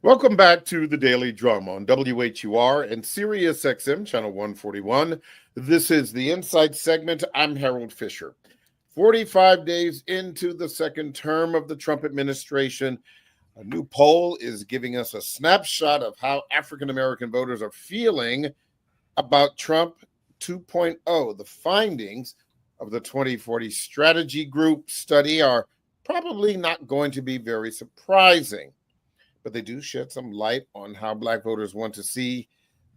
Welcome back to the Daily Drum on WHUR and Sirius XM, channel 141. This is the Insight segment. I'm Harold Fisher. 45 days into the second term of the Trump administration, a new poll is giving us a snapshot of how African-American voters are feeling about Trump 2.0. The findings of the 2040 Strategy Group study are probably not going to be very surprising, but they do shed some light on how Black voters want to see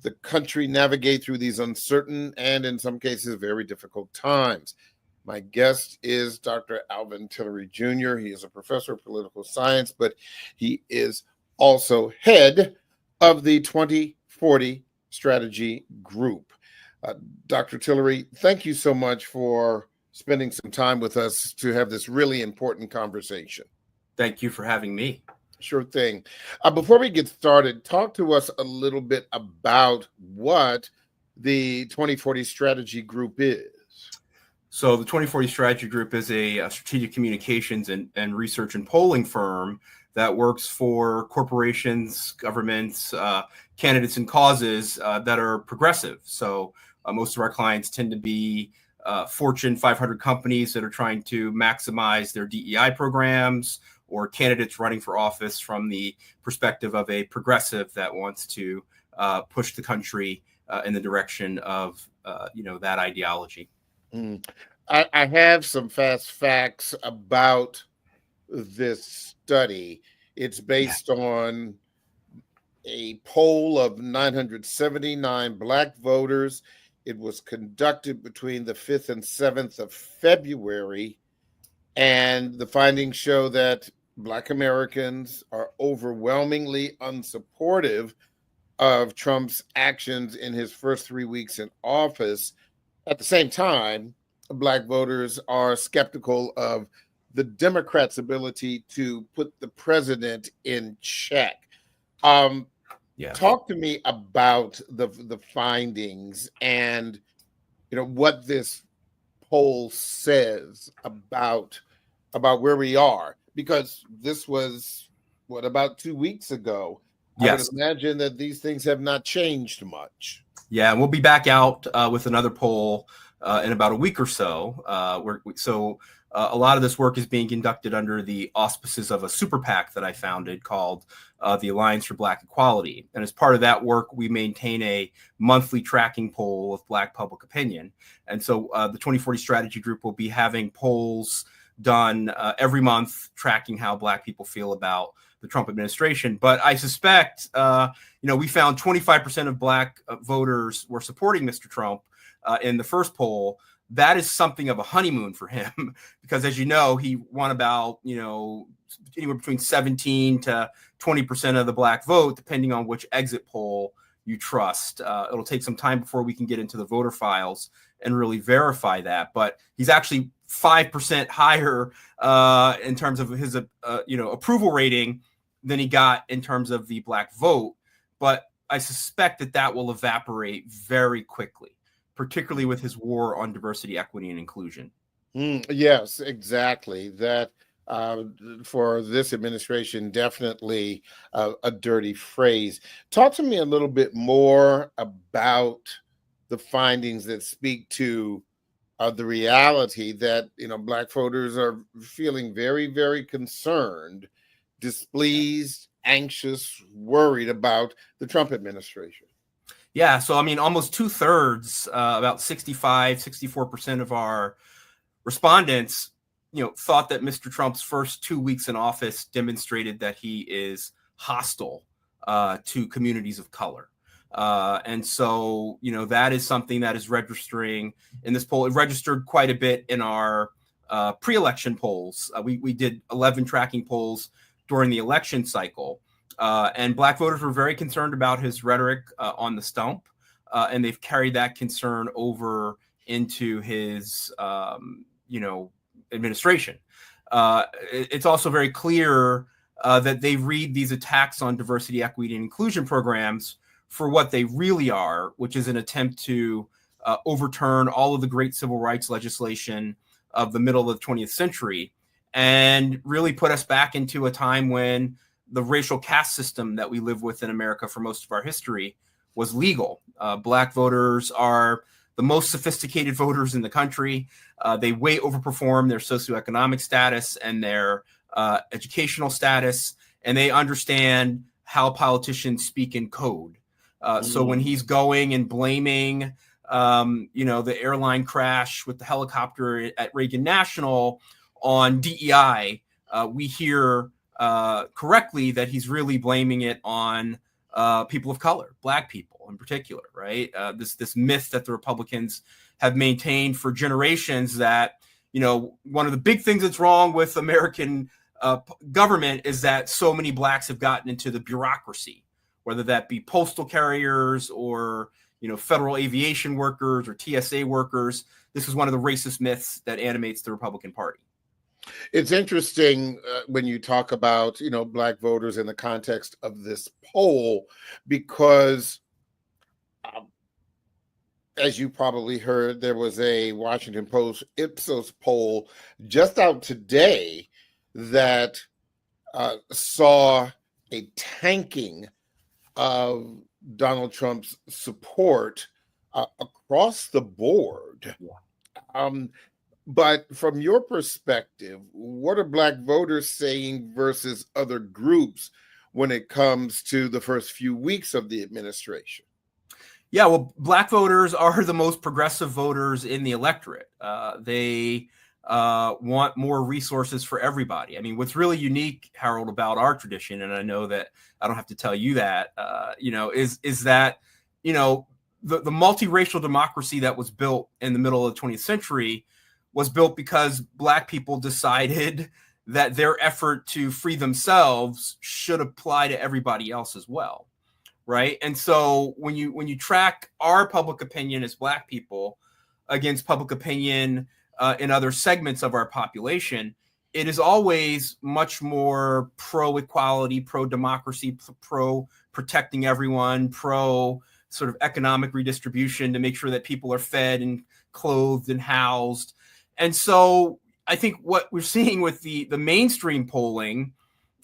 the country navigate through these uncertain and, in some cases, very difficult times. My guest is Dr. Alvin Tillery Jr. He is a professor of political science, but he is also head of the 2040 Strategy Group. Dr. Tillery, thank you so much for spending some time with us to have this really important conversation. Thank you for having me. Sure thing. Before we get started, talk to us a little bit about what the 2040 Strategy Group is. So the 2040 Strategy Group is a strategic communications and research and polling firm that works for corporations, governments, candidates, and causes that are progressive. So most of our clients tend to be Fortune 500 companies that are trying to maximize their DEI programs, or candidates running for office from the perspective of a progressive that wants to push the country in the direction of that ideology. I have some fast facts about this study. It's based on a poll of 979 Black voters. It was conducted between the 5th and 7th of February. And the findings show that Black Americans are overwhelmingly unsupportive of Trump's actions in his first 3 weeks in office. At the same time, Black voters are skeptical of the Democrats' ability to put the president in check. Talk to me about the findings and what this poll says about where we are, because this was about 2 weeks ago. Yes. I would imagine that these things have not changed much. Yeah, and we'll be back out with another poll in about a week or so. A lot of this work is being conducted under the auspices of a super PAC that I founded called the Alliance for Black Equality. And as part of that work, we maintain a monthly tracking poll of Black public opinion. And so the 2040 Strategy Group will be having polls done every month tracking how Black people feel about the Trump administration. But I suspect, we found 25% of Black voters were supporting Mr. Trump in the first poll. That is something of a honeymoon for him because, as you know, he won about, anywhere between 17 to 20% of the Black vote, depending on which exit poll you trust. It'll take some time before we can get into the voter files and really verify that. But he's actually 5% higher in terms of his, approval rating than he got in terms of the Black vote. But I suspect that will evaporate very quickly, particularly with his war on diversity, equity, and inclusion. Yes, exactly. That for this administration, definitely a dirty phrase. Talk to me a little bit more about the findings that speak to the reality that, Black voters are feeling very, very concerned, displeased, anxious, worried about the Trump administration. Yeah, so almost 2/3, about 64% of our respondents, thought that Mr. Trump's first 2 weeks in office demonstrated that he is hostile to communities of color. And so, that is something that is registering in this poll. It registered quite a bit in our pre-election polls. We did 11 tracking polls during the election cycle. And Black voters were very concerned about his rhetoric on the stump, and they've carried that concern over into his, administration. It's also very clear that they read these attacks on diversity, equity, and inclusion programs for what they really are, which is an attempt to overturn all of the great civil rights legislation of the middle of the 20th century and really put us back into a time when the racial caste system that we live with in America for most of our history was legal. Black voters are the most sophisticated voters in the country. They way overperform their socioeconomic status and their educational status, and they understand how politicians speak in code. So when he's going and blaming, the airline crash with the helicopter at Reagan National on DEI, we hear correctly that he's really blaming it on people of color, Black people in particular, right? This myth that the Republicans have maintained for generations that, one of the big things that's wrong with American government is that so many Blacks have gotten into the bureaucracy, whether that be postal carriers or, federal aviation workers or TSA workers. This is one of the racist myths that animates the Republican Party. It's interesting when you talk about, Black voters in the context of this poll, because as you probably heard, there was a Washington Post Ipsos poll just out today that saw a tanking of Donald Trump's support across the board. But from your perspective, what are Black voters saying versus other groups when it comes to the first few weeks of the administration? Yeah, well, Black voters are the most progressive voters in the electorate. They want more resources for everybody. I mean, what's really unique, Harold, about our tradition, and I know that I don't have to tell you that, is that, the multiracial democracy that was built in the middle of the 20th century was built because Black people decided that their effort to free themselves should apply to everybody else as well, right? And so when you track our public opinion as Black people against public opinion in other segments of our population, it is always much more pro-equality, pro-democracy, pro-protecting everyone, pro sort of economic redistribution to make sure that people are fed and clothed and housed. And so I think what we're seeing with the mainstream polling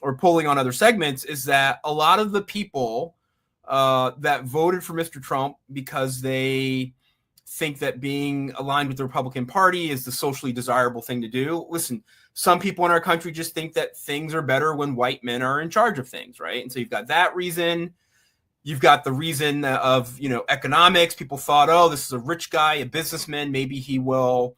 or polling on other segments is that a lot of the people that voted for Mr. Trump because they think that being aligned with the Republican Party is the socially desirable thing to do. Listen, some people in our country just think that things are better when white men are in charge of things, right? And so you've got that reason. You've got the reason of, economics. People thought, oh, this is a rich guy, a businessman. Maybe he will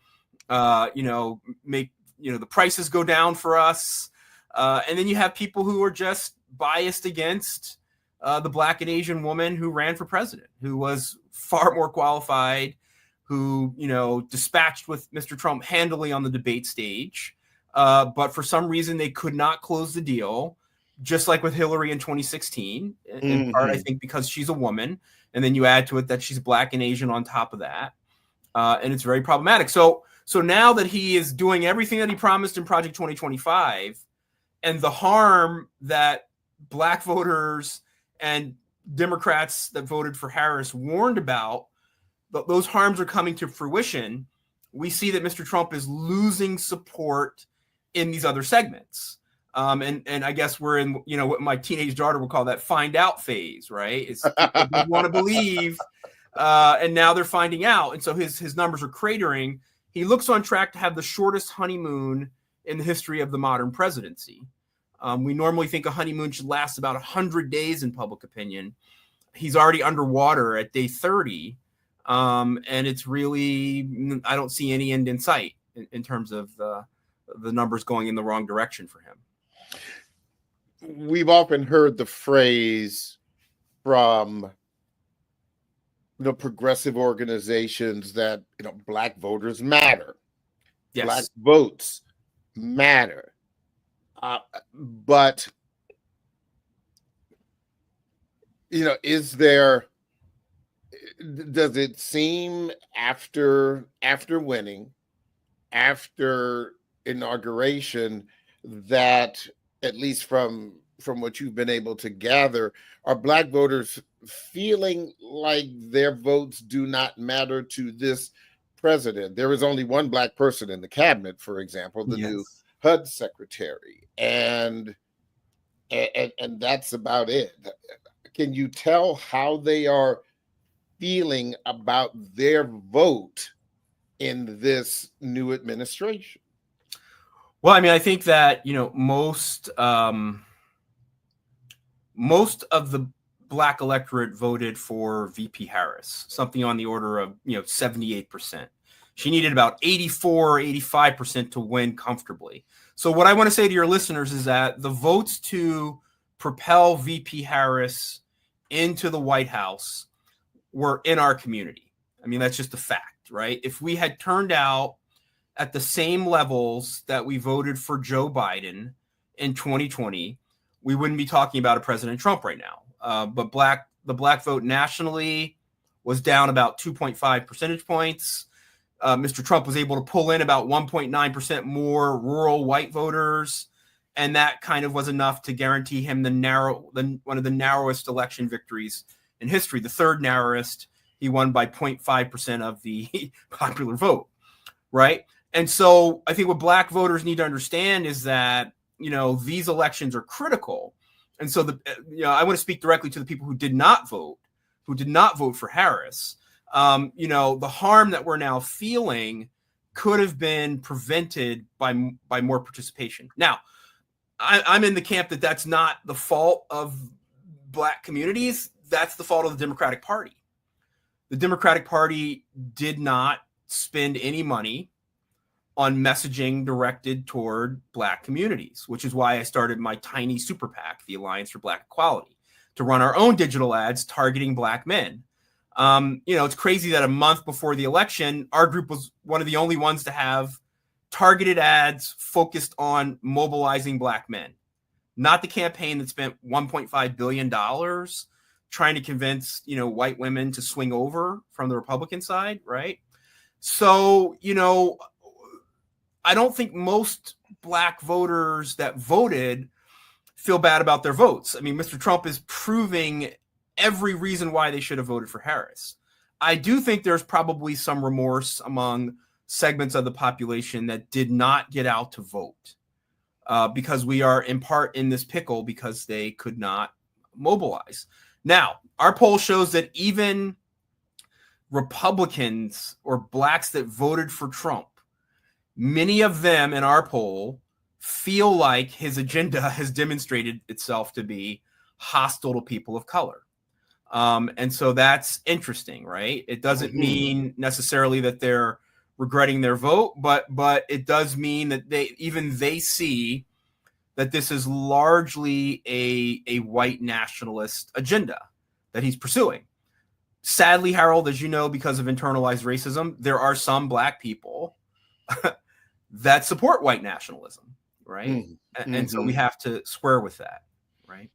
make, the prices go down for us. And then you have people who are just biased against the Black and Asian woman who ran for president, who was far more qualified, who, dispatched with Mr. Trump handily on the debate stage. But for some reason, they could not close the deal, just like with Hillary in 2016, in part, I think, because she's a woman. And then you add to it that she's Black and Asian on top of that. And it's very problematic. So now that he is doing everything that he promised in Project 2025, and the harm that Black voters and Democrats that voted for Harris warned about, those harms are coming to fruition, we see that Mr. Trump is losing support in these other segments. And I guess we're in, what my teenage daughter would call that find out phase, right? It's people want to believe, and now they're finding out. And so his numbers are cratering. He looks on track to have the shortest honeymoon in the history of the modern presidency. We normally think a honeymoon should last about 100 days in public opinion. He's already underwater at day 30. And it's really, I don't see any end in sight in terms of the numbers going in the wrong direction for him. We've often heard the phrase from progressive organizations that Black voters matter. Yes. Black votes matter. But does it seem after winning, after inauguration, that at least from what you've been able to gather, are Black voters feeling like their votes do not matter to this president? There is only one Black person in the cabinet, for example, the new HUD secretary. And and that's about it. Can you tell how they are feeling about their vote in this new administration? Well, I mean, I think that, most of the Black electorate voted for VP Harris, something on the order of, 78%. She needed about 84 or 85% to win comfortably. So what I want to say to your listeners is that the votes to propel VP Harris into the White House were in our community. I mean, that's just a fact, right? If we had turned out at the same levels that we voted for Joe Biden in 2020, we wouldn't be talking about a President Trump right now. But the black vote nationally was down about 2.5 percentage points. Mr. Trump was able to pull in about 1.9% more rural white voters, and that kind of was enough to guarantee him one of the narrowest election victories in history, the third narrowest. He won by 0.5% of the popular vote, right? And so I think what Black voters need to understand is that, these elections are critical. And so I want to speak directly to the people who did not vote for Harris. The harm that we're now feeling could have been prevented by more participation. Now, I'm in the camp that that's not the fault of Black communities. That's the fault of the Democratic Party. The Democratic Party did not spend any money on messaging directed toward Black communities, which is why I started my tiny super PAC, the Alliance for Black Equality, to run our own digital ads targeting Black men. It's crazy that a month before the election, our group was one of the only ones to have targeted ads focused on mobilizing Black men, not the campaign that spent $1.5 billion trying to convince, white women to swing over from the Republican side, right? So, I don't think most Black voters that voted feel bad about their votes. I mean, Mr. Trump is proving every reason why they should have voted for Harris. I do think there's probably some remorse among segments of the population that did not get out to vote because we are in part in this pickle because they could not mobilize. Now, our poll shows that even Republicans or Blacks that voted for Trump, many of them in our poll feel like his agenda has demonstrated itself to be hostile to people of color. And so that's interesting, right? It doesn't mean necessarily that they're regretting their vote, but it does mean that they see that this is largely a white nationalist agenda that he's pursuing. Sadly, Harold, as you know, because of internalized racism, there are some Black people that support white nationalism, right? And so we have to square with that, right?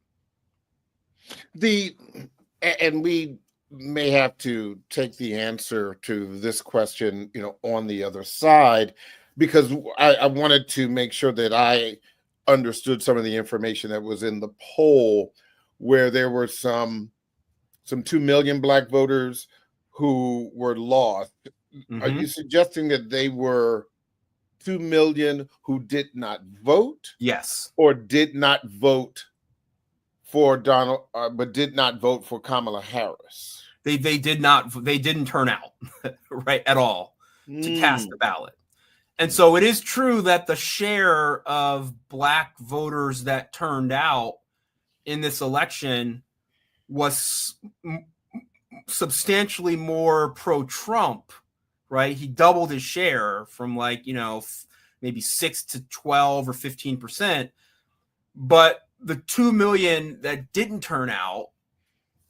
And we may have to take the answer to this question, on the other side, because I wanted to make sure that I understood some of the information that was in the poll, where there were some 2 million Black voters who were lost. Are you suggesting that they were 2 million who did not vote? Yes. Or did not vote for Donald, but did not vote for Kamala Harris? They didn't turn out right at all to cast the ballot. And so it is true that the share of Black voters that turned out in this election was substantially more pro-Trump, right? He doubled his share from maybe 6 to 12 or 15%. But the 2 million that didn't turn out,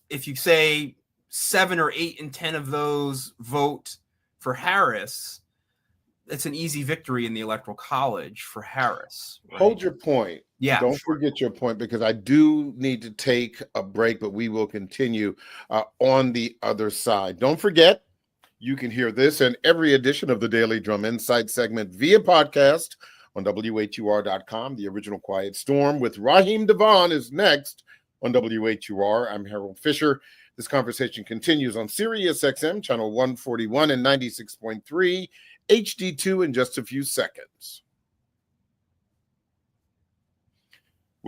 if you say 7 or 8 and 10 of those vote for Harris, it's an easy victory in the Electoral College for Harris. Right? Hold your point. Yeah. Don't forget your point, because I do need to take a break, but we will continue on the other side. Don't forget, you can hear this and every edition of the Daily Drum Insight segment via podcast on WHUR.com. The Original Quiet Storm with Raheem Devon is next on WHUR. I'm Harold Fisher. This conversation continues on Sirius XM, channel 141 and 96.3, HD2 in just a few seconds.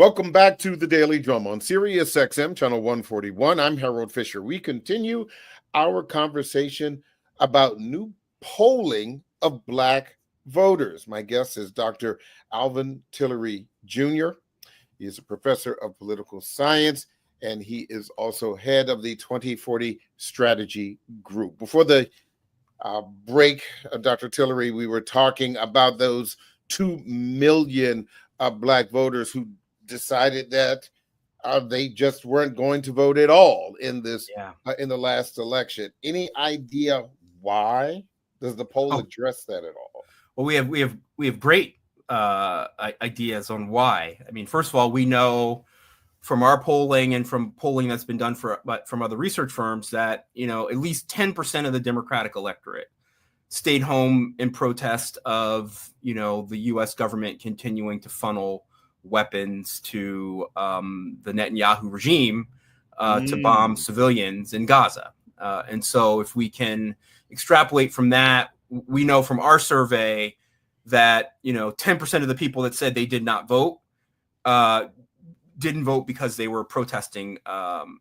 Welcome back to the Daily Drum on Sirius XM, channel 141. I'm Harold Fisher. We continue our conversation about new polling of Black voters. My guest is Dr. Alvin Tillery Jr. He is a professor of political science, and he is also head of the 2040 Strategy Group. Before the break, Dr. Tillery, we were talking about those 2 million Black voters who decided that they just weren't going to vote at all in this in the last election. Any idea why? Does the poll address that at all? Well, we have great ideas on why. I mean, first of all, we know from our polling and from polling that's been done from other research firms that at least 10% of the Democratic electorate stayed home in protest of the U.S. government continuing to funnel weapons to the Netanyahu regime to bomb civilians in Gaza. And so if we can extrapolate from that, we know from our survey that 10% of the people that said they did not vote didn't vote because they were protesting Biden's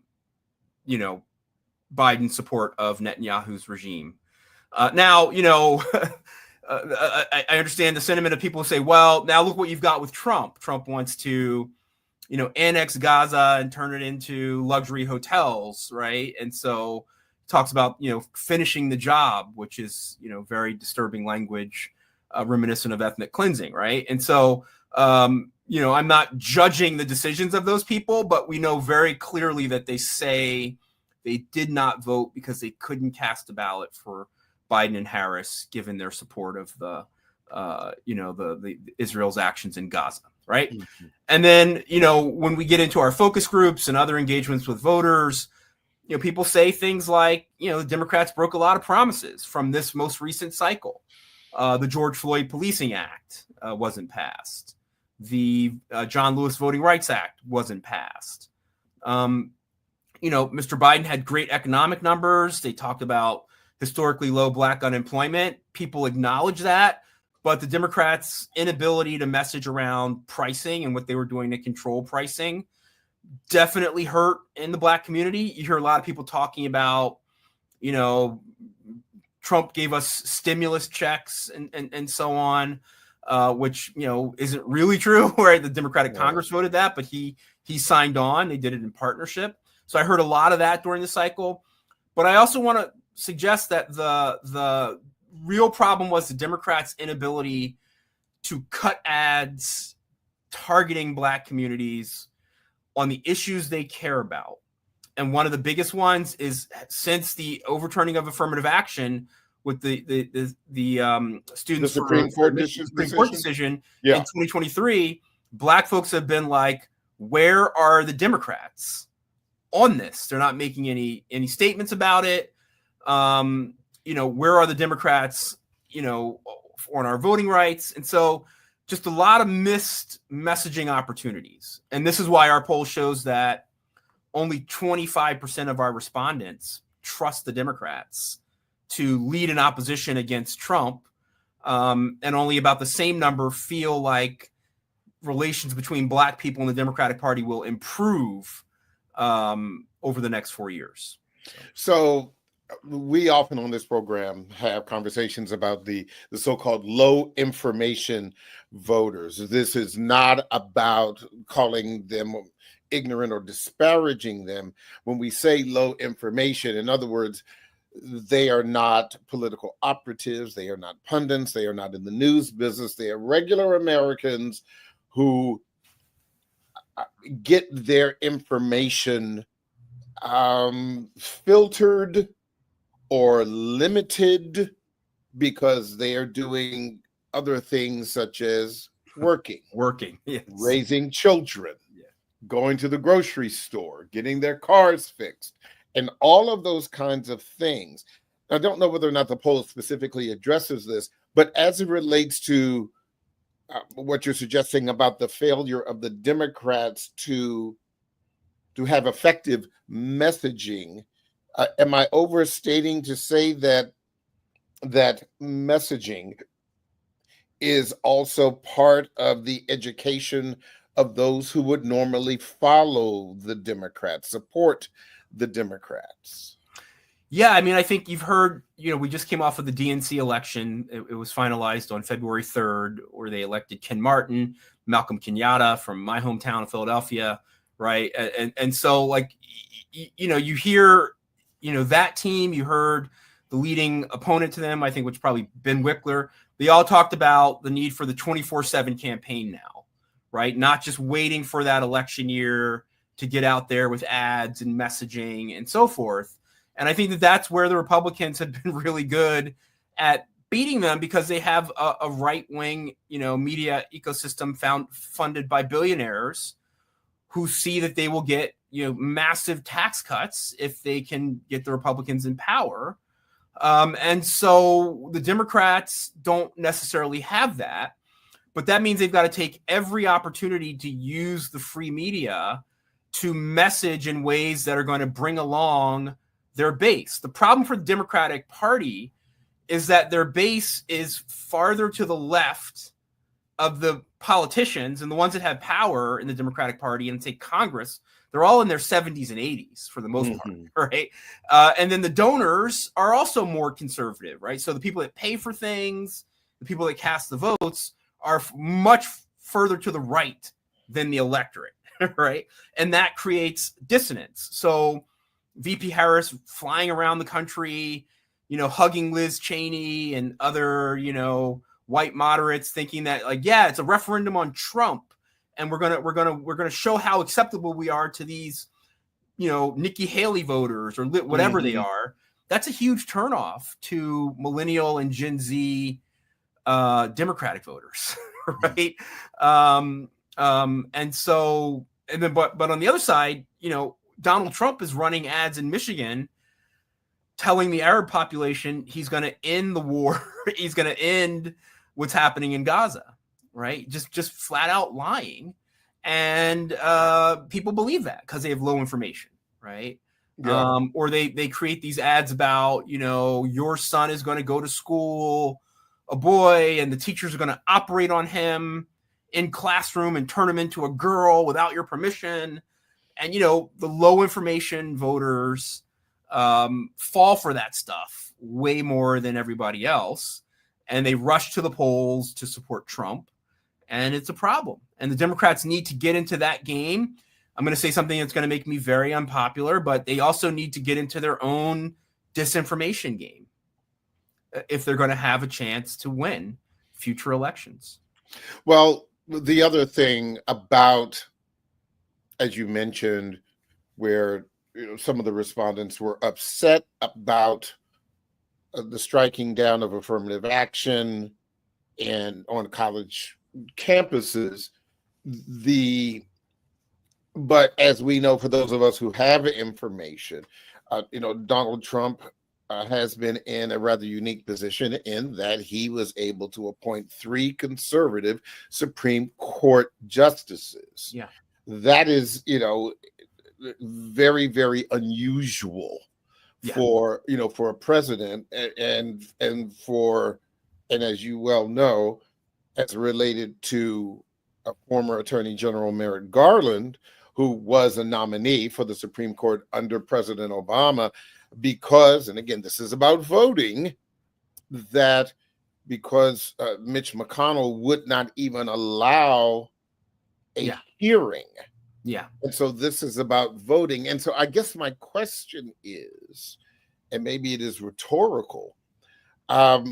support of Netanyahu's regime. Now, I understand the sentiment of people who say, well, now look what you've got with Trump. Trump wants to, annex Gaza and turn it into luxury hotels, right? And so talks about, finishing the job, which is, very disturbing language, reminiscent of ethnic cleansing, right? And so, I'm not judging the decisions of those people, but we know very clearly that they say they did not vote because they couldn't cast a ballot for Biden and Harris, given their support of the Israel's actions in Gaza, right? Mm-hmm. And then, when we get into our focus groups and other engagements with voters, people say things like, the Democrats broke a lot of promises from this most recent cycle. The George Floyd Policing Act wasn't passed. The John Lewis Voting Rights Act wasn't passed. Mr. Biden had great economic numbers. They talked about historically low Black unemployment. People acknowledge that, but the Democrats' inability to message around pricing and what they were doing to control pricing definitely hurt in the Black community. You hear a lot of people talking about, Trump gave us stimulus checks and so on, which, isn't really true, right? The Democratic Congress voted that, but he signed on. They did it in partnership. So I heard a lot of that during the cycle. But I also want to suggest that the real problem was the Democrats' inability to cut ads targeting Black communities on the issues they care about. And one of the biggest ones is, since the overturning of affirmative action with the students Supreme Court decision in 2023, Black folks have been like, where are the Democrats on this? They're not making any statements about it. Where are the Democrats, on our voting rights? And so just a lot of missed messaging opportunities. And this is why our poll shows that only 25% of our respondents trust the Democrats to lead an opposition against Trump. And only about the same number feel like relations between Black people and the Democratic Party will improve over the next 4 years. So we often on this program have conversations about the so-called low information voters. This is not about calling them ignorant or disparaging them. When we say low information, in other words, they are not political operatives, they are not pundits, they are not in the news business, they are regular Americans who get their information filtered or limited because they are doing other things such as working, yes. Raising children, going to the grocery store, getting their cars fixed, and all of those kinds of things. I don't know whether or not the poll specifically addresses this, but as it relates to what you're suggesting about the failure of the Democrats to have effective messaging, am I overstating to say that messaging is also part of the education of those who would normally follow the Democrats, support the Democrats? Yeah, I mean, I think you've heard, we just came off of the DNC election. It was finalized on February 3rd, where they elected Ken Martin, Malcolm Kenyatta from my hometown of Philadelphia, right? And so, like, you hear, that team, you heard the leading opponent to them, I think, which is probably Ben Wickler. They all talked about the need for the 24/7 campaign now, right? Not just waiting for that election year to get out there with ads and messaging and so forth. And I think that that's where the Republicans have been really good at beating them, because they have a right-wing, media ecosystem funded by billionaires who see that they will get, massive tax cuts if they can get the Republicans in power. And so the Democrats don't necessarily have that, but that means they've got to take every opportunity to use the free media to message in ways that are going to bring along their base. The problem for the Democratic Party is that their base is farther to the left of the politicians, and the ones that have power in the Democratic Party and take Congress, they're all in their 70s and 80s for the most part, right? And then the donors are also more conservative, right? So the people that pay for things, the people that cast the votes, are much further to the right than the electorate, right? And that creates dissonance. So VP Harris flying around the country, hugging Liz Cheney and other, white moderates, thinking that, like, yeah, it's a referendum on Trump, and we're gonna show how acceptable we are to these, Nikki Haley voters or whatever they are. That's a huge turnoff to millennial and Gen Z Democratic voters, right? And so, and then, but on the other side, Donald Trump is running ads in Michigan telling the Arab population he's going to end the war. He's going to end what's happening in Gaza, right? Just flat out lying. And people believe that because they have low information, right? Yeah. Or they create these ads about, your son is going to go to school, a boy, and the teachers are going to operate on him in classroom and turn him into a girl without your permission. And, the low information voters fall for that stuff way more than everybody else. And they rush to the polls to support Trump. And it's a problem. And the Democrats need to get into that game. I'm going to say something that's going to make me very unpopular, but they also need to get into their own disinformation game if they're going to have a chance to win future elections. Well, the other thing about, as you mentioned, where some of the respondents were upset about the striking down of affirmative action and on college campuses, but as we know, for those of us who have information, Donald Trump has been in a rather unique position in that he was able to appoint 3 conservative Supreme Court justices. Yeah. That is, very, very unusual for a president, and as you well know, as related to a former Attorney General Merrick Garland, who was a nominee for the Supreme Court under President Obama, because, and again, this is about voting, that because Mitch McConnell would not even allow a hearing. Yeah. And so this is about voting. And so I guess my question is, and maybe it is rhetorical, how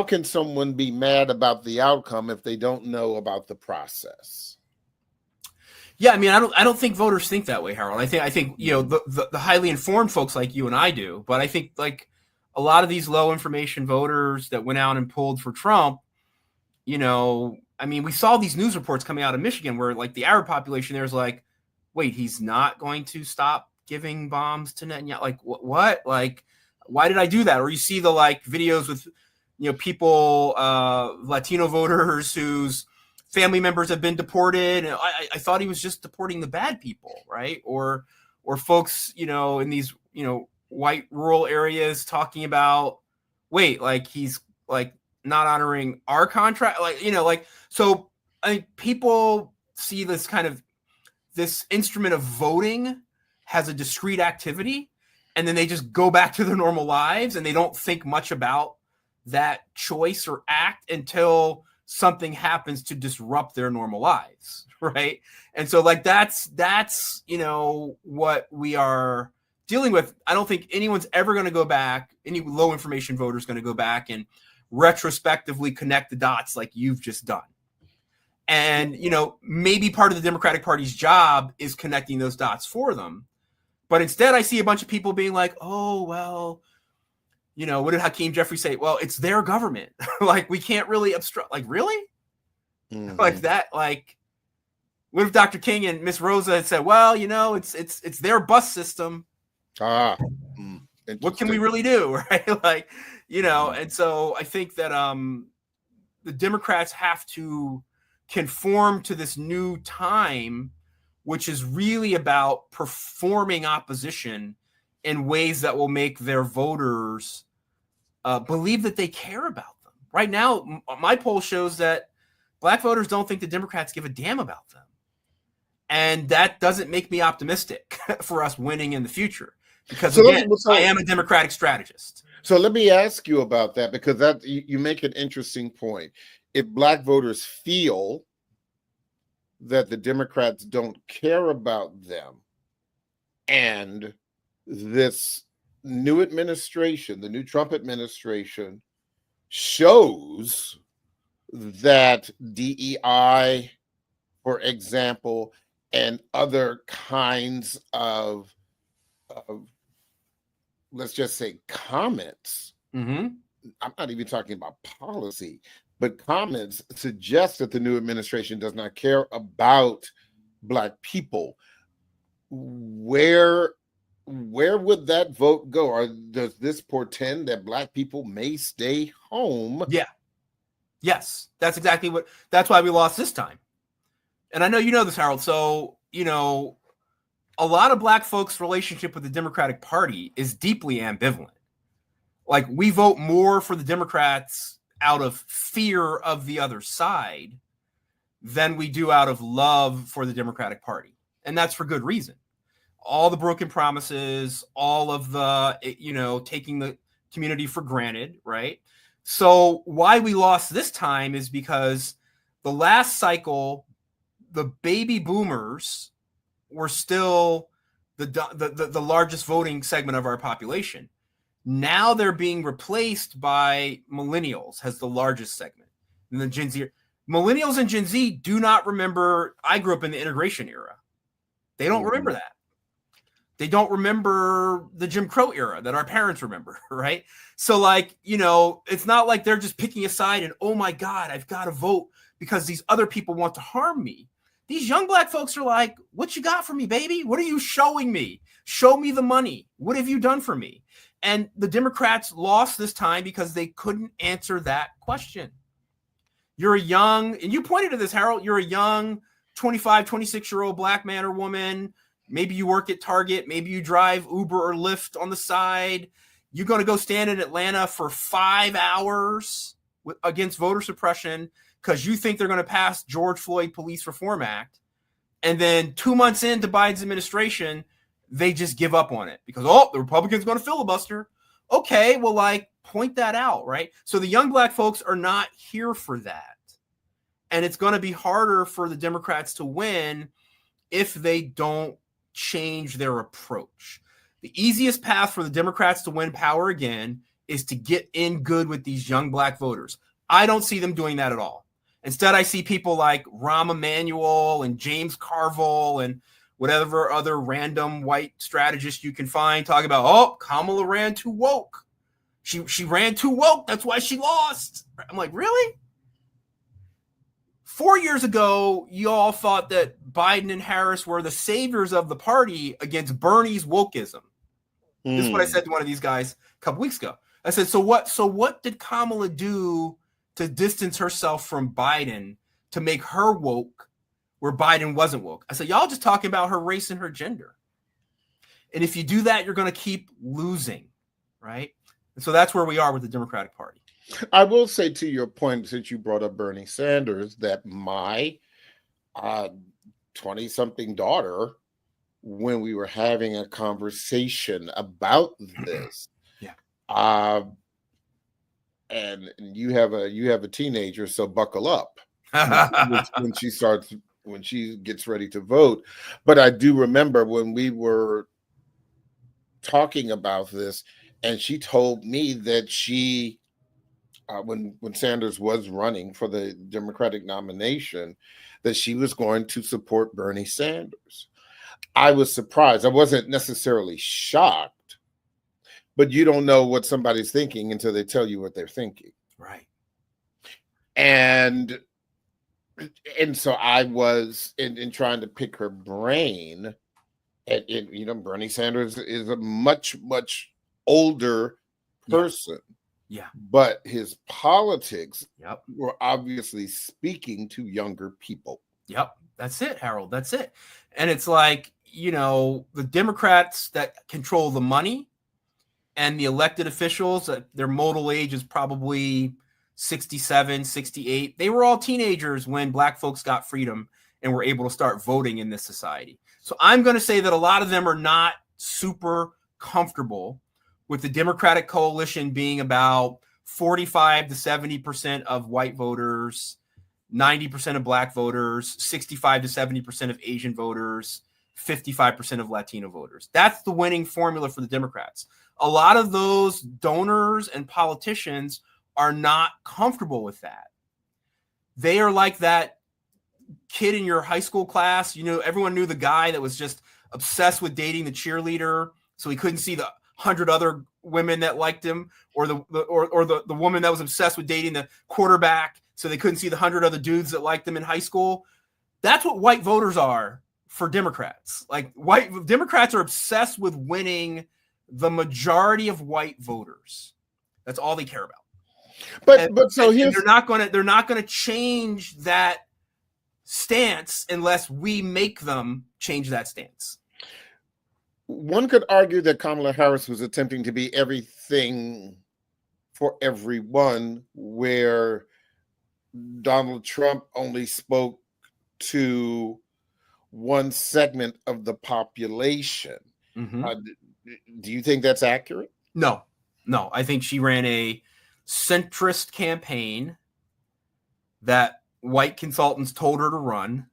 can someone be mad about the outcome if they don't know about the process? Yeah, I mean, I don't think voters think that way, Harold. I think the highly informed folks like you and I do, but I think like a lot of these low information voters that went out and pulled for Trump, I mean, we saw these news reports coming out of Michigan where, like, the Arab population there's like, wait, he's not going to stop giving bombs to Netanyahu? Like, what? Like, why did I do that? Or you see the, like, videos with, people, Latino voters whose family members have been deported. And I thought he was just deporting the bad people, right? Or folks, in these, white rural areas talking about, wait, like, he's, like, not honoring our contract, so I think people see this instrument of voting has a discrete activity, and then they just go back to their normal lives and they don't think much about that choice or act until something happens to disrupt their normal lives, right? And so like that's what we are dealing with. I don't think anyone's ever going to go back, any low information voter is going to go back and retrospectively connect the dots like you've just done. And, maybe part of the Democratic Party's job is connecting those dots for them. But instead, I see a bunch of people being like, oh, well, what did Hakeem Jeffries say? Well, it's their government. Like, we can't really obstruct. Like, really? Mm-hmm. Like that? Like, what if Dr. King and Miss Rosa had said, well, it's their bus system. What can we really do? Right? Like, and so I think that the Democrats have to conform to this new time, which is really about performing opposition in ways that will make their voters believe that they care about them. Right now, my poll shows that Black voters don't think the Democrats give a damn about them. And that doesn't make me optimistic for us winning in the future. Because I am a Democratic strategist. So let me ask you about that, because that you make an interesting point. If Black voters feel that the Democrats don't care about them, and this new administration, the new Trump administration, shows that DEI, for example, and other kinds of let's just say comments. Mm-hmm. I'm not even talking about policy, but comments suggest that the new administration does not care about Black people. Where would that vote go? Or does this portend that Black people may stay home? Yeah. Yes, that's why we lost this time. And I know you know this, Harold. So, a lot of Black folks' relationship with the Democratic Party is deeply ambivalent. Like, we vote more for the Democrats out of fear of the other side than we do out of love for the Democratic Party. And that's for good reason. All the broken promises, all of the, taking the community for granted, right? So why we lost this time is because the last cycle, the baby boomers were still the largest voting segment of our population. Now they're being replaced by millennials as the largest segment. And the Gen Z, millennials and Gen Z do not remember. I grew up in the integration era. They don't remember that. They don't remember the Jim Crow era that our parents remember, right? So it's not like they're just picking a side and, oh my God, I've got to vote because these other people want to harm me. These young Black folks are like, what you got for me, baby? What are you showing me? Show me the money. What have you done for me? And the Democrats lost this time because they couldn't answer that question. You're a young, and you pointed to this, Harold, you're a young 25, 26-year-old Black man or woman. Maybe you work at Target. Maybe you drive Uber or Lyft on the side. You're going to go stand in Atlanta for 5 hours against voter suppression because you think they're going to pass George Floyd Police Reform Act. And then 2 months into Biden's administration, they just give up on it because, the Republicans going to filibuster. Okay, well, point that out, right? So the young Black folks are not here for that. And it's going to be harder for the Democrats to win if they don't change their approach. The easiest path for the Democrats to win power again is to get in good with these young Black voters. I don't see them doing that at all. Instead, I see people like Rahm Emanuel and James Carville and whatever other random white strategist you can find talking about, Kamala ran too woke. She ran too woke. That's why she lost. I'm like, really? 4 years ago, you all thought that Biden and Harris were the saviors of the party against Bernie's wokeism. This is what I said to one of these guys a couple weeks ago. I said, so what did Kamala do to distance herself from Biden to make her woke where Biden wasn't woke? I said, y'all just talking about her race and her gender. And if you do that, you're going to keep losing, right? And so that's where we are with the Democratic Party. I will say to your point, since you brought up Bernie Sanders, that my 20-something daughter, when we were having a conversation about this, Yeah. uh, and you have a teenager, so buckle up when she gets ready to vote. But I do remember when we were talking about this, and she told me that she when Sanders was running for the Democratic nomination, that she was going to support Bernie Sanders. I was surprised. I wasn't necessarily shocked, but you don't know what somebody's thinking until they tell you what they're thinking. Right. And so I was in trying to pick her brain. And Bernie Sanders is a much, much older person. Yeah. But his politics Yep. were obviously speaking to younger people. Yep. That's it, Harold. That's it. And it's like, the Democrats that control the money and the elected officials, their modal age is probably 67, 68. They were all teenagers when Black folks got freedom and were able to start voting in this society. So I'm going to say that a lot of them are not super comfortable with the Democratic coalition being about 45 to 70% of white voters, 90% of Black voters, 65 to 70% of Asian voters, 55% of Latino voters. That's the winning formula for the Democrats. A lot of those donors and politicians are not comfortable with that. They are like that kid in your high school class. Everyone knew the guy that was just obsessed with dating the cheerleader, so he couldn't see the 100 other women that liked him, or the woman that was obsessed with dating the quarterback, so they couldn't see the 100 other dudes that liked them in high school. That's what white voters are for Democrats. Like, white Democrats are obsessed with winning the majority of white voters. That's all they care about. But they're not going to change that stance unless we make them change that stance. One could argue that Kamala Harris was attempting to be everything for everyone, where Donald Trump only spoke to one segment of the population. Mm-hmm. Do you think that's accurate? No. I think she ran a centrist campaign that white consultants told her to run,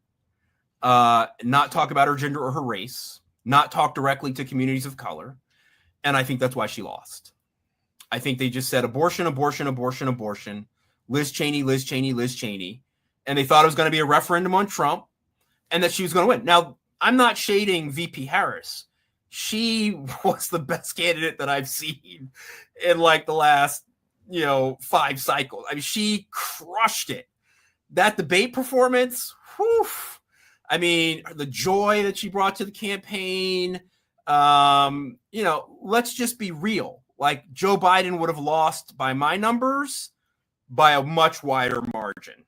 not talk about her gender or her race, not talk directly to communities of color. And I think that's why she lost. I think they just said abortion, abortion, abortion, abortion, Liz Cheney, Liz Cheney, Liz Cheney. And they thought it was going to be a referendum on Trump and that she was going to win. Now, I'm not shading VP Harris. She was the best candidate that I've seen in like the last, 5 cycles. I mean, she crushed it. That debate performance, whew, I mean, the joy that she brought to the campaign, let's just be real. Like, Joe Biden would have lost by my numbers by a much wider margin.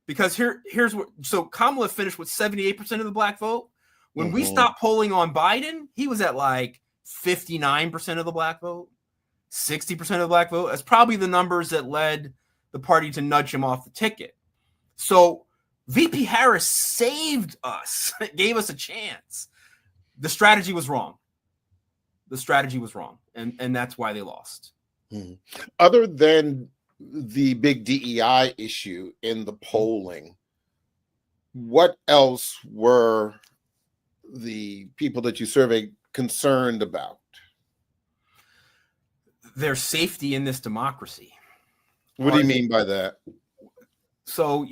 Because here's what, so Kamala finished with 78% of the Black vote. When we stopped polling on Biden, he was at like 59% of the Black vote, 60% of the Black vote. That's probably the numbers that led the party to nudge him off the ticket. So VP Harris saved us. It gave us a chance. The strategy was wrong. And that's why they lost. Other than the big DEI issue in the polling, what else were the people that you surveyed concerned about? Their safety in this democracy. What do you mean by that? So,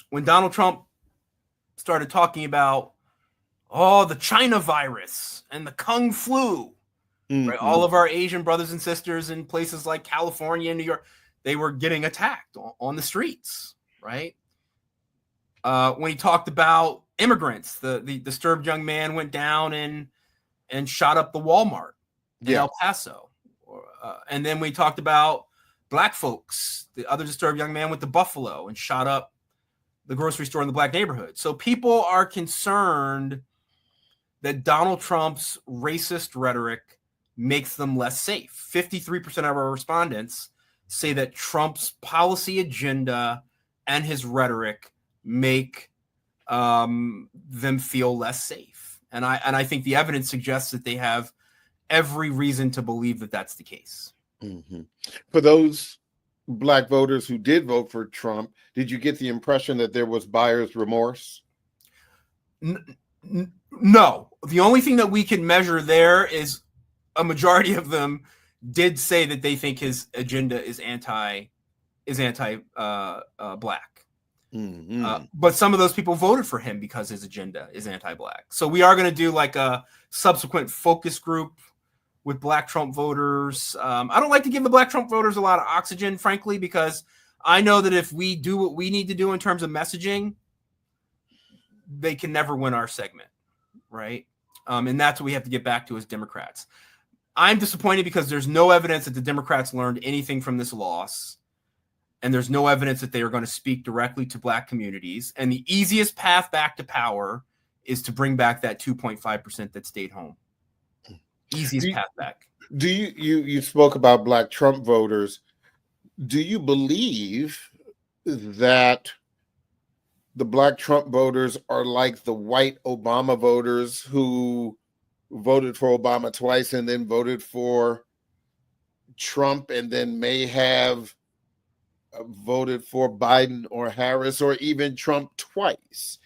when Donald Trump started talking about, the China virus and the Kung flu, right? All of our Asian brothers and sisters in places like California and New York, they were getting attacked on the streets, right? When he talked about immigrants, the disturbed young man went down and shot up the Walmart in El Paso. And then we talked about Black folks. The other disturbed young man went to Buffalo and shot up the grocery store in the Black neighborhood. So people are concerned that Donald Trump's racist rhetoric makes them less safe. 53% of our respondents say that Trump's policy agenda and his rhetoric make them feel less safe. And I think the evidence suggests that they have every reason to believe that that's the case. Mm-hmm. For those Black voters who did vote for Trump, did you get the impression that there was buyer's remorse? No. The only thing that we can measure there is a majority of them did say that they think his agenda is anti black. Mm-hmm. But some of those people voted for him because his agenda is anti-black. So we are going to do like a subsequent focus group with Black Trump voters. I don't like to give the Black Trump voters a lot of oxygen, frankly, because I know that if we do what we need to do in terms of messaging, they can never win our segment, right? And that's what we have to get back to as Democrats. I'm disappointed because there's no evidence that the Democrats learned anything from this loss, and there's no evidence that they are going to speak directly to Black communities. And the easiest path back to power is to bring back that 2.5% that stayed home. Easiest path back. Do you spoke about Black Trump voters? Do you believe that the Black Trump voters are like the white Obama voters who voted for Obama twice and then voted for Trump and then may have voted for Biden or Harris or even Trump twice?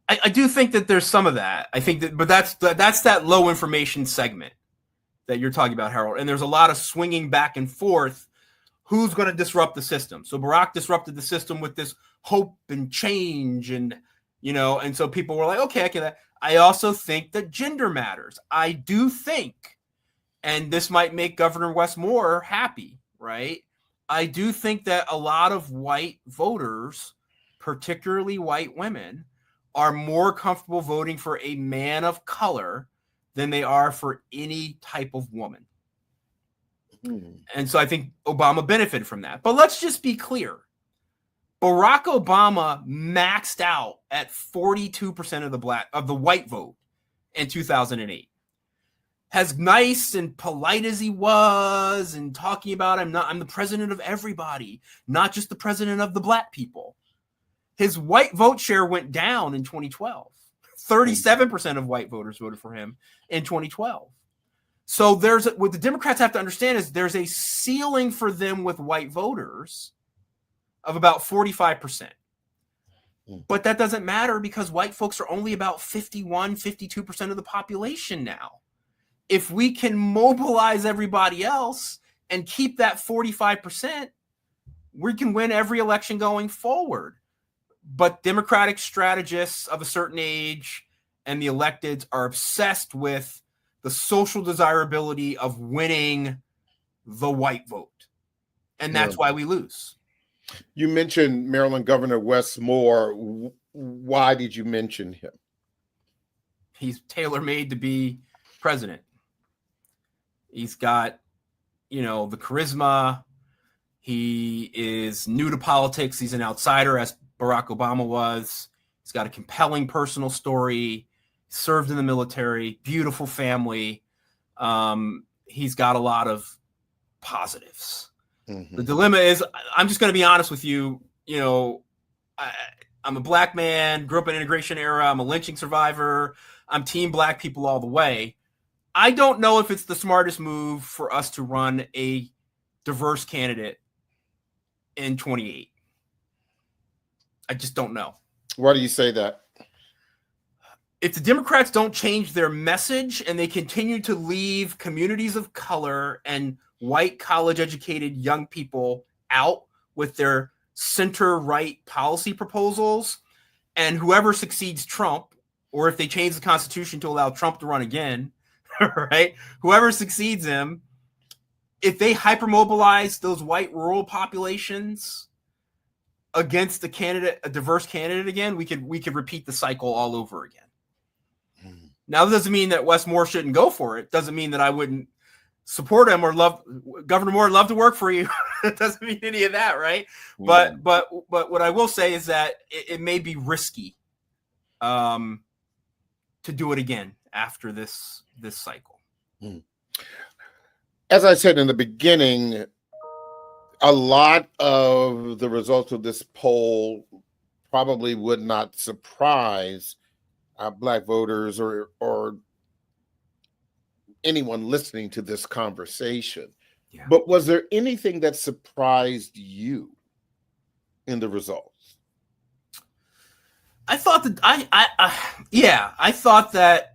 I do think that there's some of that. I think that, but that's that low information segment that you're talking about, Harold. And there's a lot of swinging back and forth. Who's going to disrupt the system? So Barack disrupted the system with this hope and change, and and so people were like, okay, I get that. I also think that gender matters. I do think, and this might make Governor Wes Moore happy, right? I do think that a lot of white voters, particularly white women, are more comfortable voting for a man of color than they are for any type of woman. And so I think Obama benefited from that. But let's just be clear. Barack Obama maxed out at 42% of the white vote in 2008. As nice and polite as he was and talking about I'm the president of everybody, not just the president of the Black people. His white vote share went down in 2012. 37% of white voters voted for him in 2012. So what the Democrats have to understand is there's a ceiling for them with white voters of about 45%. But that doesn't matter because white folks are only about 52% of the population now. If we can mobilize everybody else and keep that 45%, we can win every election going forward. But Democratic strategists of a certain age and the electeds are obsessed with the social desirability of winning the white vote. And that's why we lose. You mentioned Maryland Governor Wes Moore. Why did you mention him? He's tailor-made to be president. He's got, the charisma. He is new to politics. He's an outsider, as Barack Obama was. He's got a compelling personal story. Served in the military, beautiful family. He's got a lot of positives. Mm-hmm. The dilemma is, I'm just going to be honest with you. I'm a Black man, grew up in integration era. I'm a lynching survivor. I'm team Black people all the way. I don't know if it's the smartest move for us to run a diverse candidate in 28. I just don't know. Why do you say that? If the Democrats don't change their message and they continue to leave communities of color and white college-educated young people out with their center-right policy proposals, and whoever succeeds Trump, or if they change the Constitution to allow Trump to run again, right? Whoever succeeds him, if they hypermobilize those white rural populations against a diverse candidate again, we could repeat the cycle all over again. Now, that doesn't mean that Wes Moore shouldn't go for it. Doesn't mean that I wouldn't support him or love Governor Moore. Love to work for you. It doesn't mean any of that, right? Yeah. But what I will say is that it may be risky to do it again after this cycle. as I said in the beginning, a lot of the results of this poll probably would not surprise Black voters or anyone listening to this conversation. Yeah. But was there anything that surprised you in the results? I thought that I thought that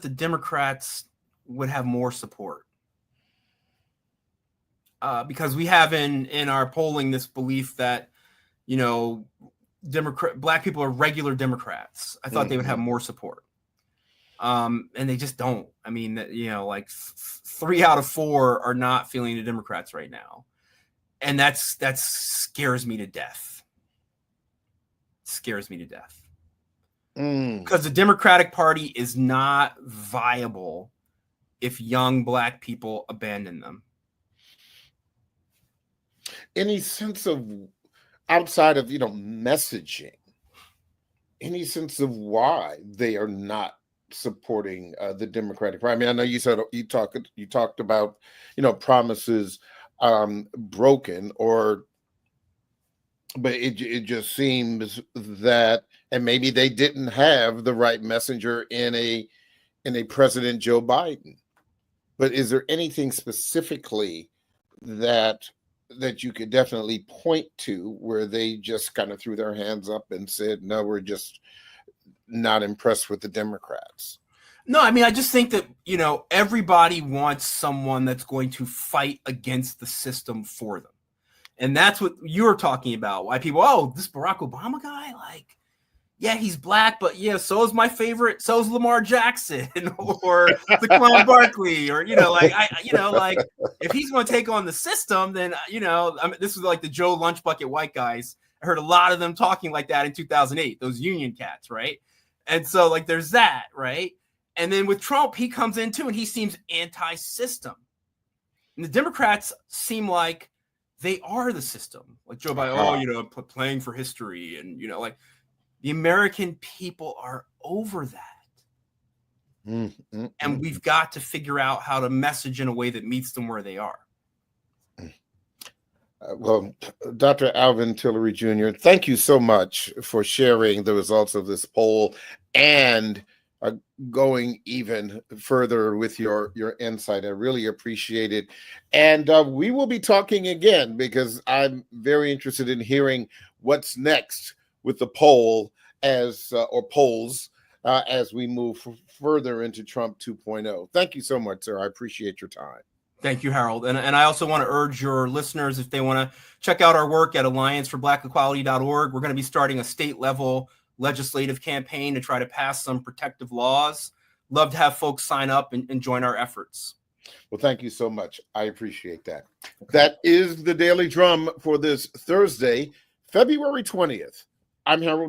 the Democrats would have more support. Because we have in our polling this belief that, Black people are regular Democrats. I thought they would have more support. And they just don't. I mean, like 3 out of 4 are not feeling the Democrats right now. And that scares me to death. Scares me to death. Because the Democratic Party is not viable if young Black people abandon them. Any sense of, outside of messaging, any sense of why they are not supporting the Democratic Party? I mean, I know you said you talked about promises broken, but it just seems that, and maybe they didn't have the right messenger in a President Joe Biden. But is there anything specifically that you could definitely point to where they just kind of threw their hands up and said, no, we're just not impressed with the Democrats? No, I mean, I just think that, everybody wants someone that's going to fight against the system for them. And that's what you're talking about. Why people, this Barack Obama guy, like, yeah, he's Black, but so is my favorite, so is Lamar Jackson or Saquon Barkley, or, if he's going to take on the system, then, this was like the Joe Lunchbucket white guys. I heard a lot of them talking like that in 2008, those union cats, right? And so, like, there's that, right? And then with Trump, he comes in too, and he seems anti-system. And the Democrats seem like they are the system. Like Joe Biden, playing for history, and, like, the American people are over that. And we've got to figure out how to message in a way that meets them where they are. Well, Dr. Alvin Tillery Jr., thank you so much for sharing the results of this poll and going even further with your insight. I really appreciate it. And we will be talking again, because I'm very interested in hearing what's next with the poll or polls as we move further into Trump 2.0. Thank you so much, sir. I appreciate your time. Thank you, Harold. And I also want to urge your listeners, if they want to check out our work at allianceforblack-equality.org, we're going to be starting a state-level legislative campaign to try to pass some protective laws. Love to have folks sign up and join our efforts. Well, thank you so much. I appreciate that. Okay. That is the Daily Drum for this Thursday, February 20th. I'm Harold